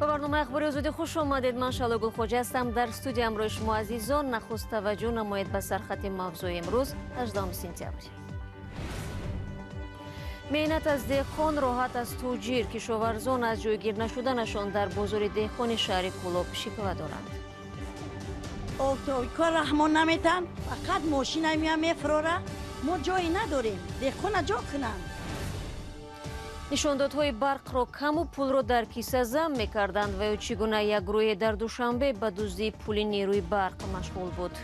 به برنامه اخباری آزادی خوش آمدید. من شالا گلخوجه هستم. در استودیو امروز شما عزیزان نخست توجه نمایید به سرخط موضوع امروز 18 سپتامبر. مهنت از دهقان راحت از توجیر، کشاورزان از جایگیر نشدنشان در بازار دهقان شهر کولوب شکوه دارند. کار رحمان نمیتن، فقط ماشین میام میفروره، ما جایی نداریم، دهقان جا کنن. نشاندادهای برق را کم و پول را در کیسه ضم میکردند و چگونه یک گروه در دوشنبه به دزدی پول نیروی برق مشغول بود.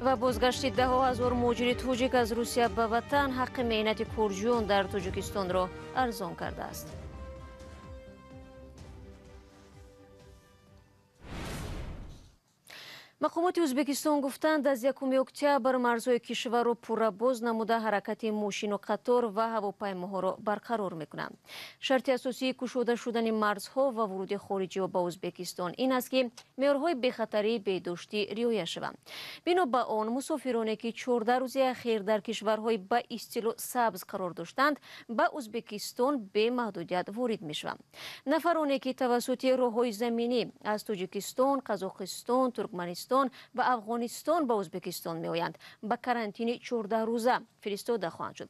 و بازگشت ده هزار مهاجر توجیک از روسیه به وطن حق مهنت کورجیون در تاجیکستان را ارزان کرده است. مقامات ازبکستان گفتند از 1 اکتبر مرزهای کشور را پورا باز نموده حرکت ماشین و قطار و هواپیماها را برقرار میکنند. شرط اساسی گشوده شدن مرزها و ورود خارجی به ازبکستان این است که معیارهای بخطری بهداشتی رعایت شوند. بنا به آن مسافرانی که 14 روز اخیر در کشورهای به اصطلاح سبز قرار داشتند به ازبکستان به محدودیت وارد میشوند. نفرانی که توسط راههای زمینی از تاجیکستان، قزاقستان، ترکمنستان و افغانستان به ازبکستان می آیند به کرانتین 14 روزه فرستاده خواهند شد.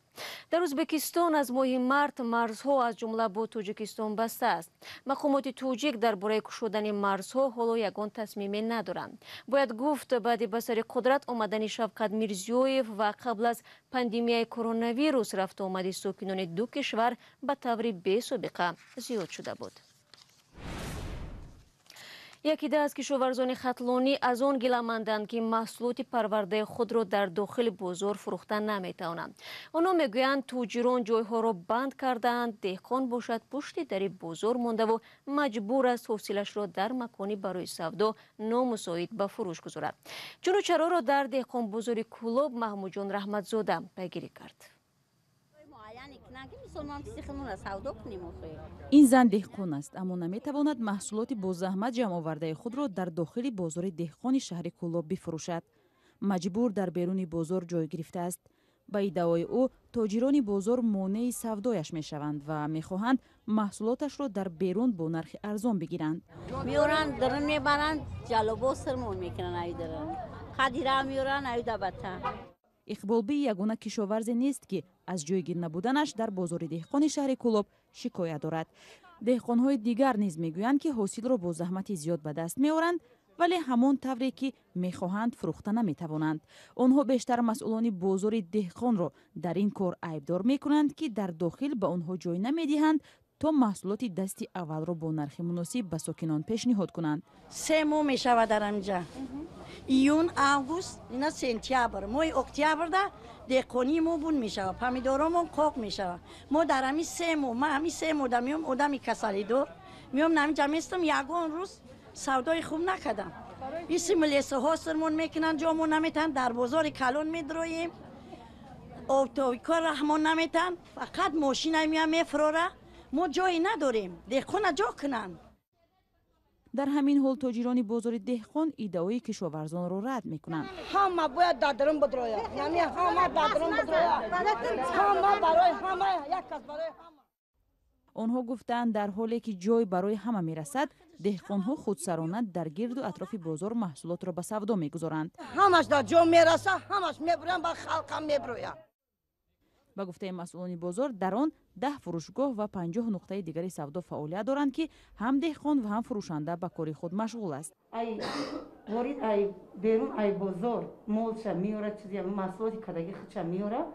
در ازبکستان از ماه مارت مرزها از جمله با تاجیکستان بسته است. مقامات توجیک درباره گشودن مرزها حالا یگان تصمیمی ندارند. باید گفت بعد به سر قدرت آمدن شوکت میرزیویف و قبل از پاندمی کرونا ویروس رفت آمد ساکنان دو کشور به طور بی سابقه زیاد شده بود. یکی ده از کشاورزان خطلانی از آن گله‌مندند که محصولات پرورده خود را در داخل بازار فروختن نمی‌توانند. آنها میگویند توجیران جایها را بند کردند، دهقان باشد پشت در بازار مانده و مجبور است حاصلش را در مکانی برای سودا نامساعد به فروش گذارد. چون و چرا را در دهقان بازار کولوب محمود جان رحمتزاده پیگیری کرد. این زن دهقان است اما نمیتواند محصولات با زحمت جمع آورده خود را در داخل بازار دهقان شهر کولوب بفروشد. مجبور در بیرون بازار جای گرفته است. به ادعای او تاجران بازار مانع سودایش میشوند و میخواهند محصولاتش را در بیرون با نرخ ارزان بگیرند. میورن درن میبرند جلو سرمون میکنن ای درن خدیره میورن ای دبته. اقبالبی یگانه کشاورزی نیست که از جایگیر نبودنش در بازار دهقان شهر کولوب شکایت دارد. دهقان‌های دیگر نیز میگویند که حاصل را با زحمت زیاد به دست میآورند ولی همان طوری که میخواهند فروخته نمیتوانند. آنها بیشتر مسئولان بازار دهقان را در این کار عیبدار میکنند که در داخل به آنها جای نمیدهند تا محصولات دستی اول را با نرخ مناسب به ساکنان پیشنهاد کنند. 3 ماه میشود در اینجا. ایون، آگوست، اینا سپتامبر، ماه اکتبر ده دهقانی ما بون میشود. پمیدارمون قاق میشود. ما در همین 3 ماه، ما همین 3 ماه میام آدمی کسالی دار میام نمیجا میستم یگان روز سودای خوب نکردم. بیسی ملیسه ها سرمون میکنن جامون نمیتن در بازار کلان میدرویم. کار رحمان نمیتن فقط ماشین میام میفروره. ما جایی نداریم دهقان جا کنن. در همین حال تاجران بازار دهقان ایده‌های کشاورزان را رد میکنند. همه باید دادرم بدرویا، یعنی همه دادرم بدرویا، همه برای همه یک کس برای همه. آنها گفتند در حالی که جای برای همه میرسد دهقان‌ها خودسرانه در گرد و اطراف بازار محصولات را به سودا میگذارند. همش در جا میرسه همش میبرن به خلقم میبرویا. با گفته مسئولان بازار در آن 10 فروشگاه و 50 نقطه دیگر سودا فعالیت دارند که هم دهقان و هم فروشنده به کار خود مشغول است. ای وارد ای بیرون ای بازار مولش میاره چیزی محصولات کدایی خودش میاره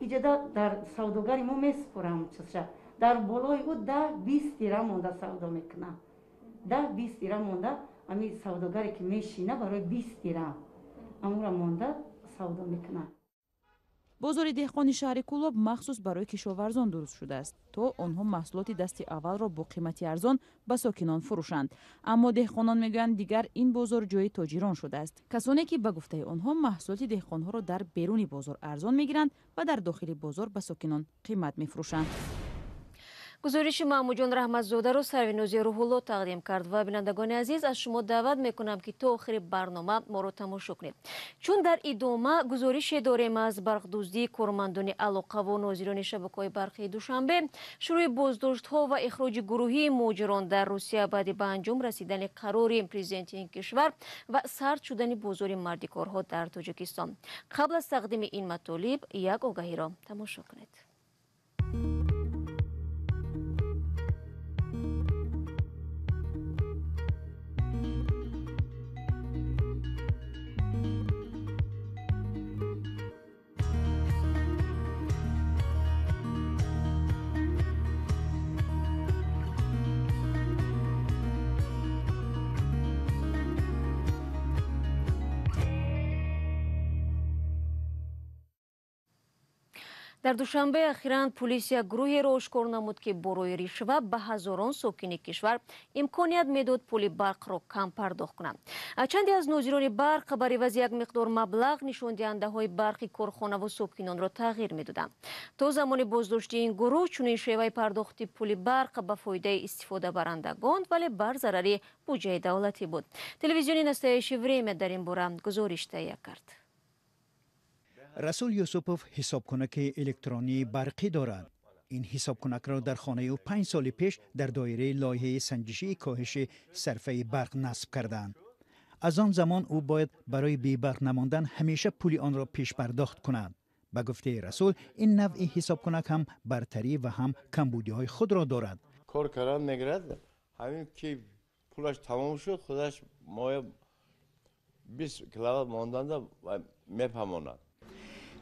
ایجادا در سوداگری ما میسپرم چیزش در بالای او 10-20 درم مونده سودا میکنه. 10-20 درم مونده امی سوداگری که میشینه برای 20 درم امورا مونده سودا میکنه. بازار دهقان شهر کولوب مخصوص برای کشاورزان درست شده است تا آنها محصولات دست اول را با قیمت ارزان به ساکنان فروشند. اما دهقانان میگویند دیگر این بازار جای تاجران شده است. کسانی که به گفته آنها محصولات دهقانها را در بیرون بازار ارزان میگیرند و در داخل بازار به ساکنان قیمت میفروشند. گزارش محمود رحمتزاده رو سروینوزی روح‌الله تقدیم کرد و بینندگان عزیز از شما دعوت میکنم که تا آخر برنامه ما رو تماشا کنید، چون در ادامه گزارش داریم از برق دزدی کارمندان علاقه و ناظران شبکه‌های برقی دوشنبه، شروع بازداشت‌ها و اخراج گروهی مهاجران در روسیه بعد به انجام رسیدن قرار پرزیدنت این کشور و سرد شدن بازار مردکارها در تاجیکستان. قبل از تقدیم این مطالب یک آگهی را تماشا کنید. در دوشنبه اخیراً پلیس یک گروهی را اشکار نمود که برای رشوه به هزاران ساکن کشور امکانیت میداد پول برق را کم پرداخت کنند. چندی از ناظران برق بر عوض یک مقدار مبلغ نشان دهنده های برق کارخانه و ساکنان را تغییر میدادند. تا زمان بازداشتی این گروه چنین شیوه پرداخت پول برق به فایده استفاده برندگان ولی بر ضرر بودجه دولتی بود. تلویزیون نستایش وریم در این باره گزارش تهیه کرد. رسول یوسفوف حسابکنک الکترونی برقی دارد. این حسابکنک را در خانه او 5 سال پیش در دایره لایحه سنجشی کاهش صرفه برق نصب کردند. از آن زمان او باید برای بی برق نماندن همیشه پول آن را پیش پرداخت کند. به گفته رسول این نوع حسابکنک هم برتری و هم کمبودی‌های خود را دارد. کار کردن نگرد، همین که پولش تمام شد خودش ما 20 کیلووات ماندنده و میپماند.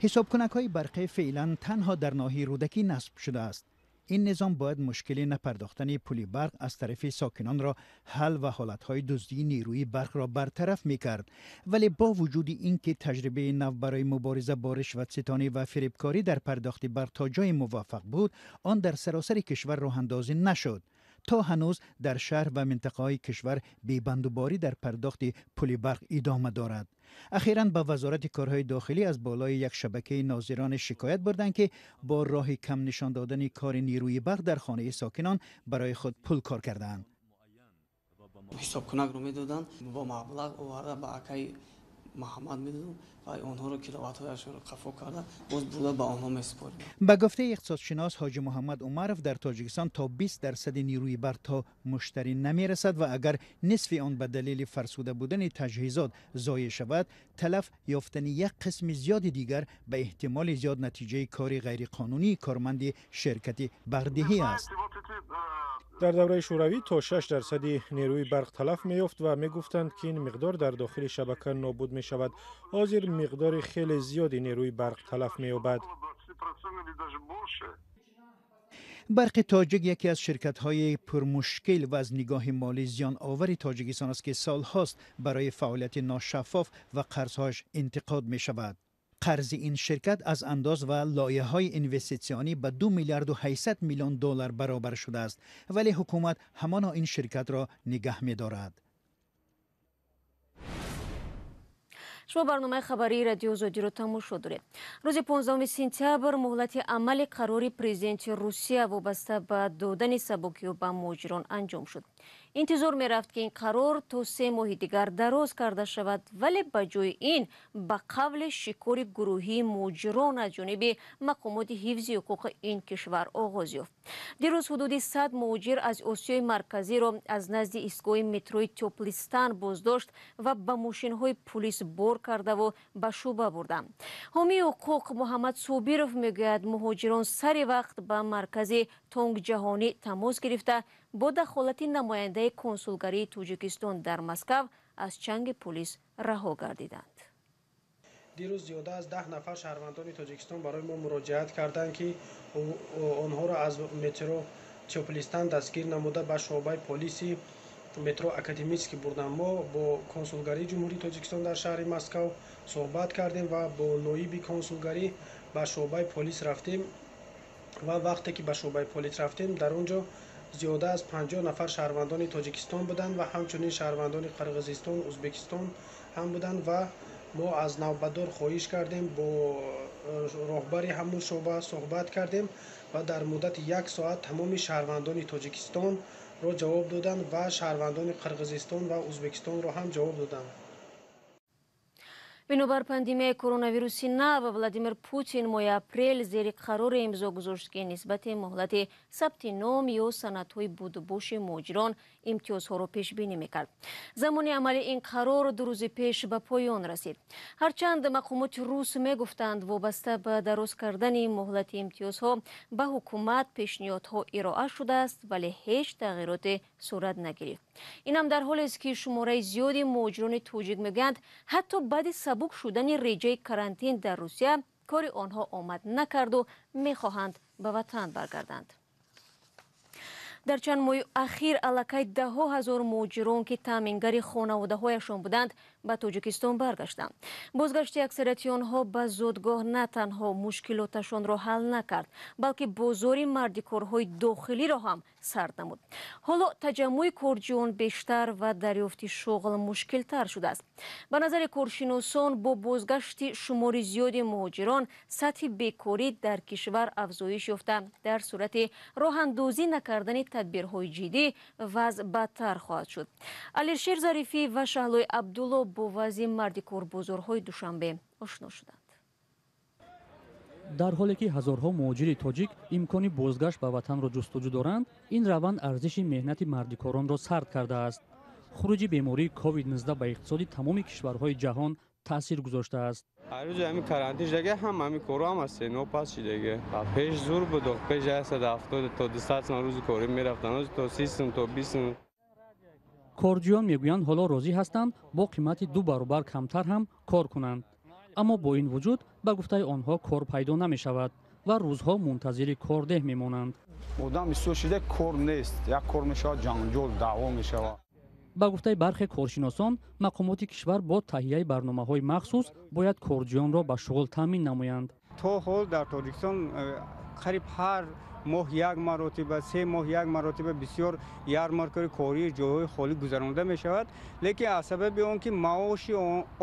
حسابکنک های برقی فعلا تنها در ناحیه رودکی نصب شده است. این نظام باید مشکل نپرداختن پول برق از طرف ساکنان را حل و حالتهای دزدی نیروی برق را برطرف می کرد. ولی با وجود اینکه تجربه نو برای مبارزه با رشوت‌ستانی و فریبکاری در پرداخت برق تا جای موفق بود، آن در سراسر کشور راه اندازی نشد. تا هنوز در شهر و منطقه‌های کشور بی‌بندوباری در پرداخت پول برق ادامه دارد. اخیراً به وزارت کارهای داخلی از بالای یک شبکه ناظران شکایت بردند که با راه کم نشان دادن کار نیروی برق در خانه ساکنان برای خود پول کار کردند. حساب کنک رو میدادن با مبلغ آورده با اکای محمد میدادن و آنها رو کیلووات‌هایشون رو قفا کرده باز بوده به آنها میسپاریم. به گفته اقتصادشناس حاجی محمد عمرов در تاجیکستان تا 20% نیروی برق تا مشتری نمیرسد و اگر نصف آن به دلیل فرسوده بودن تجهیزات ضایع شود، تلف یافتن یک قسم زیاد دیگر به احتمال زیاد نتیجه کار غیرقانونی کارمند شرکت برقدهی است. در دوره شوروی تا 6% نیروی برق تلف می‌یافت و می‌گفتند که این مقدار در داخل شبکه نابود می‌شود. حاضر مقدار خیلی زیادی نیروی برق تلف می‌یابد. برق تاجیک یکی از شرکت‌های پرمشکل و از نگاه مالی زیان آور تاجیکستان است که سال‌هاست برای فعالیت ناشفاف و قرض‌هاش انتقاد می‌شود. قرض این شرکت از انداز و لایحه‌های اینوستیسیونی به 2 میلیارد و 800 میلیون دلار برابر شده است، ولی حکومت همانا این شرکت را نگه می‌دارد. شما برنامه خبری رادیو آزادی رو تماشا دارید. روز 15 سپتامبر مهلت عمل قرار پرزیدنت روسیه وابسته به دادن سبکی به مهاجران انجام شد. انتظار می رفت که این قرار تا 3 ماه دیگر دراز کرده شود، ولی به جای این به قبل شکار گروهی مهاجران از جانب مقامات حفظ حقوق این کشور آغاز یافت. دیروز حدود 100 مهاجر از آسیای مرکزی را از نزد ایستگاه متروی توپلیستان بازداشت و به ماشین‌های پلیس بار کرده و به شوبه بردند. حامی حقوق محمد صابیروف میگوید مهاجران سر وقت به مرکز تانگ جهانی تماس گرفته با دخالت نماینده کنسولگری تاجیکستان در مسکو از چنگ پلیس رها گردیدند. دیروز زیاده از 10 نفر شهروندان تاجیکستان برای ما مراجعت کردند که آنها را از مترو توپلیستان دستگیر نموده به شعبه پلیس مترو اکادمیسکی بردند. ما با کنسولگری جمهوری تاجیکستان در شهر مسکو صحبت کردیم و با نایب کنسولگری به شعبه پلیس رفتیم و وقتی که به شعبه پلیس رفتیم در اونجا زیاده از 50 نفر شهروندان تاجیکستان بودند و همچنین شهروندان قرقیزستان، ازبکستان هم بودند و ما از نوبتدار خواهش کردیم با راهبر همون شعبه صحبت کردیم ва дар муддати 1 соат тамоми шаҳрвандони тоҷикистонро ҷавоб доданд ва шаҳрвандони қирғизистон ва ӯзбекистонро ҳам ҷавоб доданд. бинобар пандемияи коронавируси нав Владимир Путин моҳи апрел зери қароре имзо гузошт ки нисбати моҳлати сабти ном ё санадҳои будубоши муҳоҷирон имтиёзҳоро пешбинӣ мекард. Замони амали ин қарор 2 рӯзи пеш ба поён расид. Ҳарчанд мақомоти рус мегуфтанд вобаста ба дароз кардани моҳлати имтиёзҳо ба ҳукумат пешниҳодҳо ироа шудааст, вале ҳеҷ тағйироте сурат нагирифт. Инам дар ҳолест ки шумораи зиёди муҳоҷирони тоҷик мегӯянд ҳатто баъди сабук шудани реҷаи карантин дар Русия кори онҳо омад накарду мехоҳанд ба ватан баргарданд. дар чанд моҳи ахир аллакай даҳо ҳазор муҳоҷирон ки таъмингари хонаводаҳояшон буданд ба Тоҷикистон баргаштанд. Бозгашти аксарияти онҳо ба зодгоҳ на танҳо мушкилоташонро ҳал накард, балки бозори мардикорҳои дохилиро ҳам сард намуд. ҳоло таҷаммуи корҷиён бештар ва дарёфти шуғл мушкилтар шудааст. ба назари коршиносон бо бозгашти шумори зиёди муҳоҷирон сатҳи бекорӣ дар кишвар афзоиш ёфта, дар сурати роҳандозӣ накардани тадбирҳои ҷиддӣ вазъ бадтар хоҳад шуд. Алишер Зарифӣ ва Шаҳлои Абдулло бо вазъи мардикорбозорҳои Душанбе ошно шуданд. дар ҳоле ки ҳазорҳо муҳоҷири тоҷик имкони бозгашт ба ватанро ҷустуҷӯ доранд, ин раванд арзиши меҳнати мардикоронро сард кардааст. хуруҷи бемории COVID-19 ба иқтисоди тамоми кишварҳои ҷаҳон таъсир гузоштааст. ҳаррӯз ҳамин карантин шуда ҳам ҳамин кору ҳам аз сено пас шидаги. Пеш зур буд, пеш 170 то 200 сом рӯзи корӣ мерафтанд, ҳозир то 30 сом то 20 сом. корҷиён мегӯянд ҳоло розӣ ҳастанд бо қимати 2 баробар камтар ҳам кор кунанд. аммо бо ин вуҷуд ба гуфтаи онҳо кор пайдо намешавад ва рӯзҳо мунтазири кордеҳ мемонанд. одам истод шуда кор нест, як кор мешавад ҷанҷол даъво мешавад. ба гуфтаи бархе коршиносон, мақомоти кишвар бо таҳияи барномаҳои махсус бояд корҷиёнро ба шуғл таъмин намоянд. то ҳол дар Тоҷикистон қариб ҳар моҳ як маротиба, 3 моҳ як маротиба бисёр ярмаркаи кории ҷойҳои холӣ гузаронида мешавад, лекин аз сабаби он ки маоши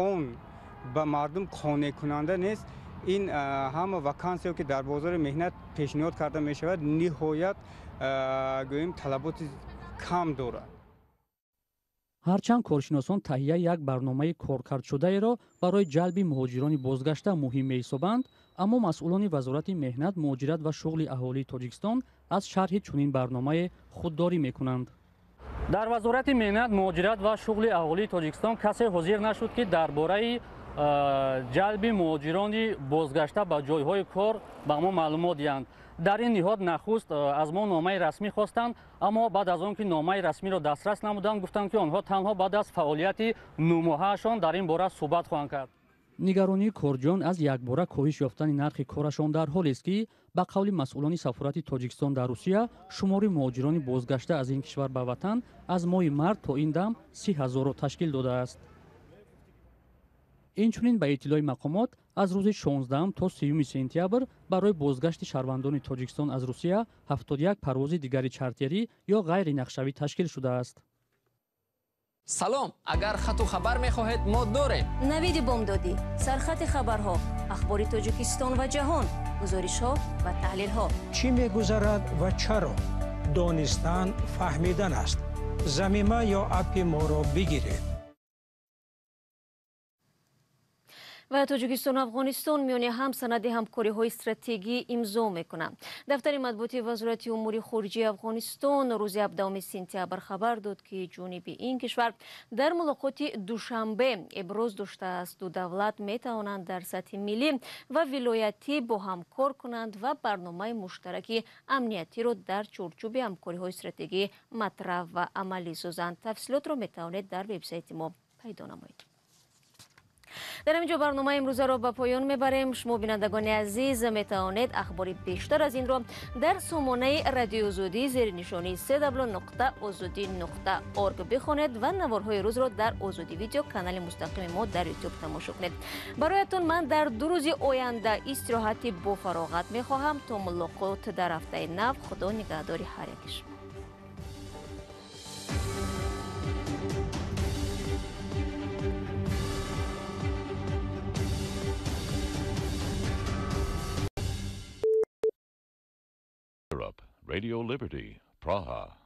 он ба мардум қонеъкунанда нест, ин ҳама вакансияе ки дар бозори меҳнат пешниҳод карда мешавад ниҳоят гӯем талаботи кам дорад. ҳарчанд коршиносон таҳияи як барномаи коркардшудаеро барои ҷалби муҳоҷирони бозгашта муҳим меҳисобанд, аммо масъулони вазорати меҳнат, муҳоҷират ва шуғли аҳолии Тоҷикистон аз шарҳи чунин барномае худдорӣ мекунанд. дар вазорати меҳнат, муҳоҷират ва шуғли аҳолии Тоҷикистон касе ҳозир нашуд ки дар бораи ҷалби муҳоҷирони бозгашта ба ҷойҳои кор ба мо маълумот диҳанд. дар ин ниҳод нахуст аз мо номаи расмӣ хостанд, аммо баъд аз он ки номаи расмиро дастрас намуданд, гуфтанд ки онҳо танҳо баъд аз фаъолияти нумоҳаашон дар ин бора суҳбат хоҳанд кард. нигаронии корҷиён аз якбора коҳиш ёфтани нархи корашон дар ҳолест ки ба қавли масъулони сафорати Тоҷикистон дар Русия, шумори муҳоҷирони бозгашта аз ин кишвар ба ватан аз моҳи март то ин дам 30 000-ро ташкил додааст. инчунин ба иттилои мақомот аз рӯзи 16 то 30 сентябр барои бозгашти шаҳрвандони Тоҷикистон аз Русия 71 парвози дигари чартерӣ ё ғайри нақшавӣ ташкил шудааст. салом, агар хату хабар мехоҳед мо дорем. навиди бомдодӣ, сархати хабарҳо, ахбори Тоҷикистон ва ҷаҳон, гузоришҳо ва таҳлилҳо. чӣ мегузарад ва чаро? донистан, фаҳмидан аст. замима ё апи моро бигиред. ва Тоҷикистону Афғонистон миёни ҳам санади ҳамкориҳои стратегӣ имзо мекунанд. Дафтари матбуоти Вазорати умури хориҷии Афғонистон рӯзи 17 сентябр хабар дод ки ҷониби ин кишвар дар мулоқоти Душанбе иброз доштааст ду давлат метавонанд дар сатҳи миллӣ ва вилоятӣ бо ҳам кор кунанд ва барномаи муштараки амниятиро дар чорчӯби ҳамкориҳои стратегӣ матраҳ ва амалӣ созанд. тафсилотро метавонед дар вебсайти мо пайдо намоед. дар ҳамин ҷо барномаи имрӯзаро ба поён мебарем. шумо бинандагони азиз метавонед ахбори бештар аз инро дар сомонаи радиои озодӣ зери нишонии www.ozodi.org бихонед ва наворҳои рӯзро дар Озодӣ видео канали мустақими мо дар YouTube тамошо кунед. бароятон ман дар 2 рӯзи оянда истироҳати бофароғат мехоҳам. то мулоқот дар ҳафтаи нав. худо нигаҳдори ҳар яки шумо. Radio Liberty, Praha.